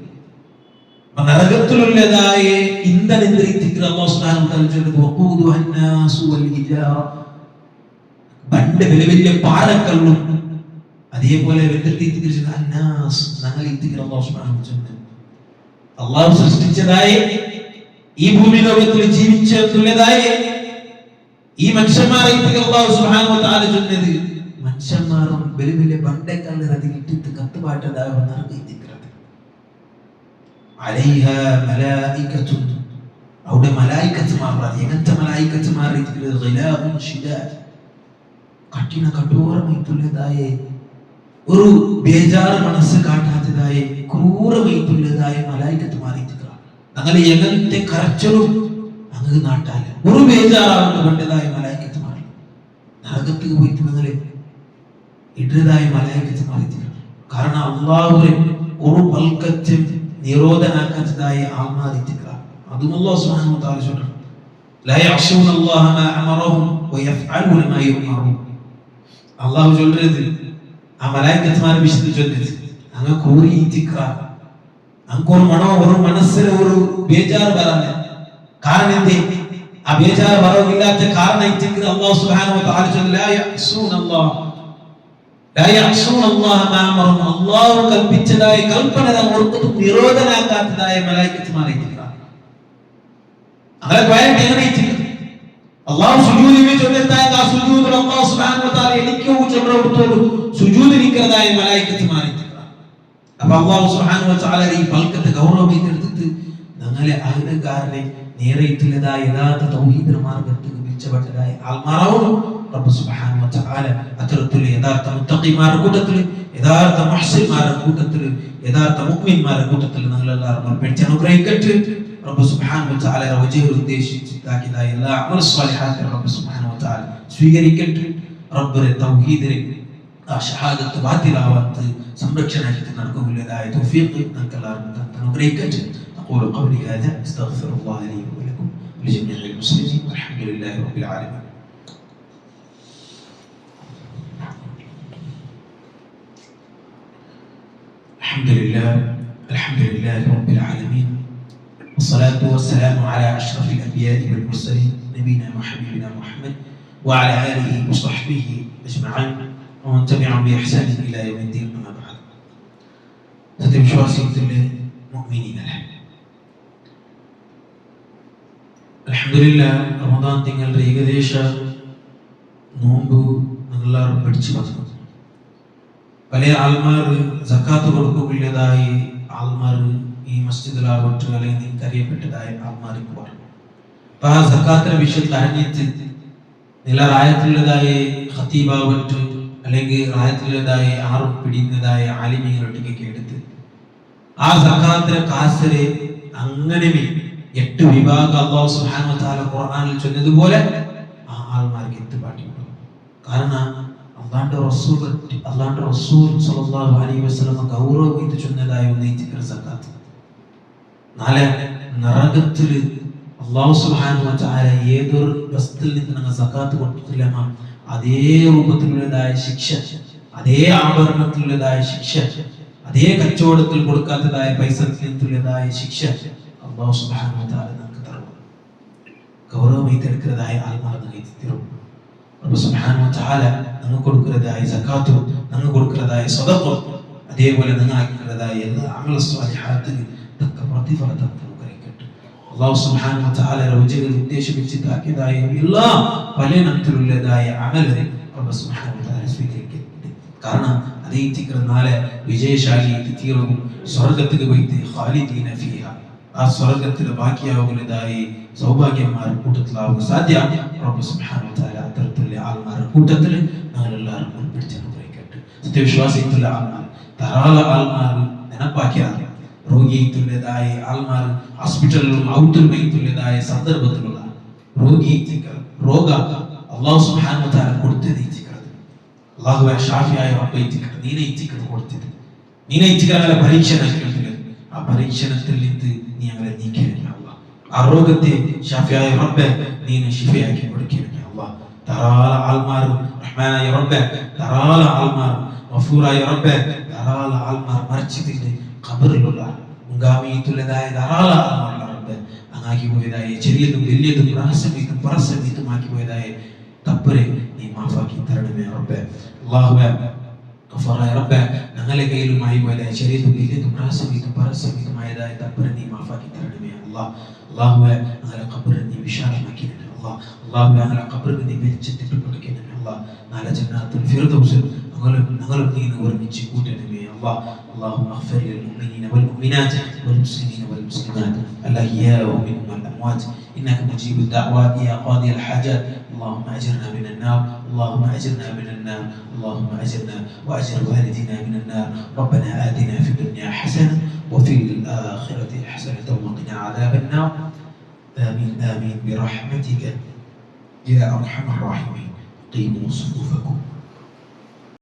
S1: നരകത്തിലുള്ളതായ ഇന്ധനം അല്ലാഹു സുബ്ഹാനഹു വ തആല ചൊല്ലുന്നത് വഖൂദുഹ അന്നാസു വൽ ഹിജാറ. പണ്ട് വലിയ വലിയ പാറക്കല്ലും അതേപോലെ അന്നാസ് ഞങ്ങൾ അല്ലാഹു സുബ്ഹാനഹു വ തആല അല്ലാഹു സൃഷ്ടിച്ചതായ ഈ ഭൂമി ലോകത്തിൽ ജീവിച്ചതുള്ളതായ ഈ മനുഷ്യന്മാരെ അല്ലാഹു സുബ്ഹാനഹു വ തആല ചൊല്ലുന്നത് മനുഷ്യന്മാരും വലിയ വലിയ പണ്ടേക്കല്ല് അതിലിട്ടിട്ട് കത്തുപാട്ടതായ നരകത്തിൽ അലൈഹ മലായികത്തുൻ. അവിടെ മലായികത്തുമാർ എങ്ങനത്തെ മലായികത്തുമാർ ഗിലാബുൻ ശിദാദ് കഠിന കഠോരമായിട്ടുള്ളതായ ഒരു ബേജാറ് മനസ്സ് കാട്ടാത്തതായ ക്രൂരമായിട്ടുള്ളതായ മലായികത്തുമാർ അങ്ങനെ എങ്ങനത്തെ കരച്ചലും അങ്ങ് നാട്ടാല് ഒരു ബേജാറാവുന്ന വേണ്ടതായ മലായികത്തുമാർ നരകത്തേക്ക് പോയിട്ട് നിങ്ങൾ ഇടതായ മലായികത്തുമാർ. കാരണം അല്ലാഹുവിനെ ഒരു പൽക്കച്ചും നിരോധനാക്കാത്തതായ ആൾമാർ അതും അല്ലാഹു സുബ്ഹാനഹു വ തആല ചൊല്ലുന്നു ലാ യഅസൂന അല്ലാഹ മാ അമറഹും വയഫ്അലൂന മാ യുഅമറൂൻ. അല്ലാഹു ചൊല്ലുന്നത് ആ മലായികത്തുമാരെ വിശുദ്ധ ചൊല്ലുന്നത് അങ്ങ് കൂറി ഇത്തിക്ര അങ്ങൊരു മണോ ഒരു മനസ്സിന് ഒരു ബേജാറ് വരാന് കാരണം എന്തേ ആ ബേജാറ് വരവില്ലാത്ത കാരണം ഇത്തിക്ര അല്ലാഹു സുബ്ഹാനഹു വ തആല ചൊല്ലുന്നു ലാ യഅസൂന അല്ലാഹ അല്ലാഹു കൽപ്പിച്ചതായ കൽപ്പന ഒരിക്കലും നിരോധനാക്കാത്തതായ മലായികത്തുമാരെ അല്ലാഹു സുജൂദിനെ ചൊല്ലുന്നതായ ആ സുജൂദിൽ അല്ലാഹു സുബ്ഹാനഹു വ തആല എനിക്കോ ചൊല്ലുന്നതോട് സുജൂദിനിക്കതായ മലായികത്തുമാരെ. അപ്പോൾ അല്ലാഹു സുബ്ഹാനഹു വ തആല ഈ പൽക്കത്തെ ഗൗരവമായി എടുത്തിട്ട് ഞങ്ങളെ അഹ്ലുകാരനെ നേരെയിട്ടുള്ളതായ യഥാർത്ഥ തൗഹീദ് മാർഗ്ഗത്തിൽ വിളിച്ചപ്പെട്ടതായ ആൾമാരാവും റബ്ബ് സുബ്ഹാനഹു വ തആല അത്തരത്തിലുള്ള യഥാർത്ഥ മുത്തഖിമാരുടെ കൂട്ടത്തിൽ യഥാർത്ഥ മുഹ്സിൻമാരുടെ കൂട്ടത്തിൽ യഥാർത്ഥ മുഅ്മിൻമാരുടെ കൂട്ടത്തിൽ ഞങ്ങളെല്ലാവരും ഉൾപ്പെടുത്തി അനുഗ്രഹിക്കട്ടെ. റബ്ബ് സുബ്ഹാനഹു വ തആല വജഹ് ഉദ്ദേശിച്ചിട്ടാക്കിയതായ എല്ലാ അമൽ സ്വാലിഹാത്തും റബ്ബ് സുബ്ഹാനഹു വ തആല സ്വീകരിക്കട്ടെ. റബ്ബിന്റെ തൗഹീദിനെ ആ ഷഹാദത്ത് ബാത്തിലാവാത്ത സംരക്ഷണാക്കി നടക്കുകയുള്ളതായ തൗഫീഖ് നമുക്ക് എല്ലാവർക്കും അനുഗ്രഹിക്കട്ടെ. أقول قولي هذا أستغفر الله لي ولكم ولجميع المسلمين والحمد لله رب العالمين. الحمد لله رب العالمين والصلاة والسلام على أشرف الأنبياء والمرسلين نبينا وحبيبنا محمد وعلى آله وصحبه أجمعين ومن تبعهم بإحسان إلى يوم الدين. أما بعد സത്യവിശ്വാസികളെ മുഅ്മിനീങ്ങളെ, അൽഹംദുലില്ലാഹ് റമദാൻ തിങ്കളുടെ ഏകദേശ നോമ്പ് എല്ലാവരും പഠിച്ചു വന്നു. പല ആൾമാർ സക്കാത്ത് കൊടുക്കുകയുള്ളതായി ആൾമാർ ഈ മസ്ജിദിലാവട്ടെ അല്ലെങ്കിൽ നിങ്ങൾക്ക് അറിയപ്പെട്ടതായ ആൾമാർ പറഞ്ഞു. അപ്പൊ ആ സക്കാത്തിന്റെ വിഷയത്തിൽ അറിഞ്ഞിട്ട് നില റായത്തിലുള്ളതായ ഖത്തീബാവട്ടെ അല്ലെങ്കിൽ റായത്തിലുള്ളതായ ആറും പിടിക്കുന്നതായ ആലിമീങ്ങളൊട്ടൊക്കെ എടുത്ത് ആ സക്കാത്തിലെ കാസരെ അങ്ങനെ 8 വിഭാഗം അല്ലാഹു സുബ്ഹാനഹു വ തആല ഖുർആനിൽ ചൊന്നതുപോലെ ആ ആൾമാർക്ക് എത്തുപാട്ടിയുണ്ടാവും. കാരണം അല്ലാഹുവിന്റെ റസൂൽ സ്വല്ലല്ലാഹു അലൈഹി വസല്ലം ഗൗരവമായിട്ട് ചൊന്നതായ ഒന്ന് സക്കാത്ത്. നാളെ നരകത്തിൽ അല്ലാഹു സുബ്ഹാനഹു വ തആല ഏതൊരു വസ്തുവിൽ നിന്ന് നിങ്ങൾ സക്കാത്ത് കൊടുത്തില്ല അതേ രൂപത്തിലുള്ളതായ ശിക്ഷ, അതേ ആഭരണത്തിലുള്ളതായ ശിക്ഷ, അതേ കച്ചവടത്തിൽ കൊടുക്കാത്തതായ പൈസത്തിലുള്ളതായ ശിക്ഷ അല്ലാഹു സുബ്ഹാനഹു വ തആല നമുക്ക് തരും. ഗൗരവമായിട്ട് എടുക്കുന്നതായ ആൾമാർ തരും. റബ്ബ് സുബ്ഹാനഹു വ തആല നിങ്ങൾക്ക് കൊടുക്കുന്നതായ സക്കാത്തും നിങ്ങൾക്ക് കൊടുക്കുന്നതായ സദഖത്തും അതേപോലെ നിങ്ങൾ ആക്കുന്നതായ എല്ലാ അമൽ സ്വാലിഹാത്തും തക്ക പ്രതിഫലം അനുഗ്രഹിക്കട്ടെ. അല്ലാഹു സുബ്ഹാനഹു വ തആല വജഹ് ഉദ്ദേശിച്ചിട്ടാക്കിയതായ എല്ലാ പല നത്തിലുള്ളതായ അമലുകൾ റബ്ബ് സുബ്ഹാനഹു വ തആല സ്വീകരിക്കട്ടെ. കാരണം അതേ നാളെ വിജയശാലി തീർവും സ്വർഗത്തിൽ പോയിട്ട് ഖാലിദീന ഫീഹ ആ സ്വർഗത്തിൽ ബാക്കിയാവുന്നതായി സൗഭാഗ്യന്മാർ കൂട്ടത്തിലാവുക സാധ്യ. റബ്ബ് സുബ്ഹാനഹു വ തആല അത്തരത്തിലുള്ള ആൾമാരുടെ കൂട്ടത്തിൽ ഞങ്ങളെല്ലാവരും ഉൾപ്പെടുത്തി അനുഗ്രഹിക്കട്ടെ. സത്യവിശ്വാസികളുള്ള ആൾമാർ ധാരാളം ആൾമാർ നെനപ്പാക്കിയാണ്. രോഗിയായിട്ടുള്ളതായ ആൾമാർ ഹോസ്പിറ്റലിലും ഔട്ടുമായിട്ടുള്ളതായ സന്ദർഭത്തിലുള്ള രോഗ അല്ലാഹു സുബ്ഹാനഹു വ തആല കൊടുത്തത് അല്ലാഹുവേ ഷാഫിയായ റബ്ബേ നീനെ ഇത്തിക്കത് കൊടുത്തത് നീനെ ഇത്തിക്കാനുള്ള പരീക്ഷണത്തിൽ ആ പരീക്ഷണത്തിൽ നിന്ന് നീ ഞങ്ങളെ നീക്കിയിരിക്കുക അല്ലാഹ്. ആ രോഗത്തെ ഷാഫിയായ റബ്ബേ നീനെ ശിഫയാക്കി കൊടുക്കുക അല്ലാഹ്. ധാരാളം ആൾമാർ റഹ്മാനായ റബ്ബേ ധാരാളം ആൾമാർ ഗഫൂറായ റബ്ബേ ധാരാളം ആൾമാർ മരിച്ചതിന്റെ ഖബറിലുള്ള മുൻഗാമിയിട്ടുള്ളതായ ധാരാളം ആൾമാർ റബ്ബേ അങ്ങാക്കി പോയതായ ചെറിയതും വലിയതും രഹസ്യമീതും പരസ്യമീതുമാക്കി പോയതായ തപ്പരെ നീ മാഫാക്കി തരണമേ റബ്ബേ. അല്ലാഹുവേ ഗഫൂറായ റബ്ബേ ഞങ്ങളുടെ കയ്യിലുമായി പോയതായ ചെറിയതും വലിയതും രഹസ്യമീതും പരസ്യമീതുമായതായ തപ്പരെ നീ മാഫാക്കി തരണമേ അല്ലാഹ്. അല്ലാഹുവേ ഞങ്ങളുടെ ഖബറിനെ നീ വിശാലമാക്കി തരണമേ അല്ലാഹ്. അല്ലാഹുവേ ഞങ്ങളുടെ ഖബറിനെ നീ വെച്ചിട്ട് കൊടുക്കണമേ അല്ലാഹ്. നാളെ ജന്നാത്തുൽ ഫിർദൗസിൽ ഞങ്ങളും നീ ഒരുമിച്ച് കൂട്ടണമേ അല്ലാഹ്. اللهم اغفر للمؤمنين والمؤمنات والمسلمين والمسلمات الأحياء ومنهم الأموات إنك مجيب الدعوات يا قاضي الحاجات. اللهم أجرنا من النار، اللهم أجرنا من النار، اللهم أجرنا وأجر والدينا من النار. ربنا آتنا في الدنيا حسنة وفي الآخرة حسنة وقنا عذاب النار. آمين آمين برحمتك يا أرحم الراحمين. قيموا صفوفكم.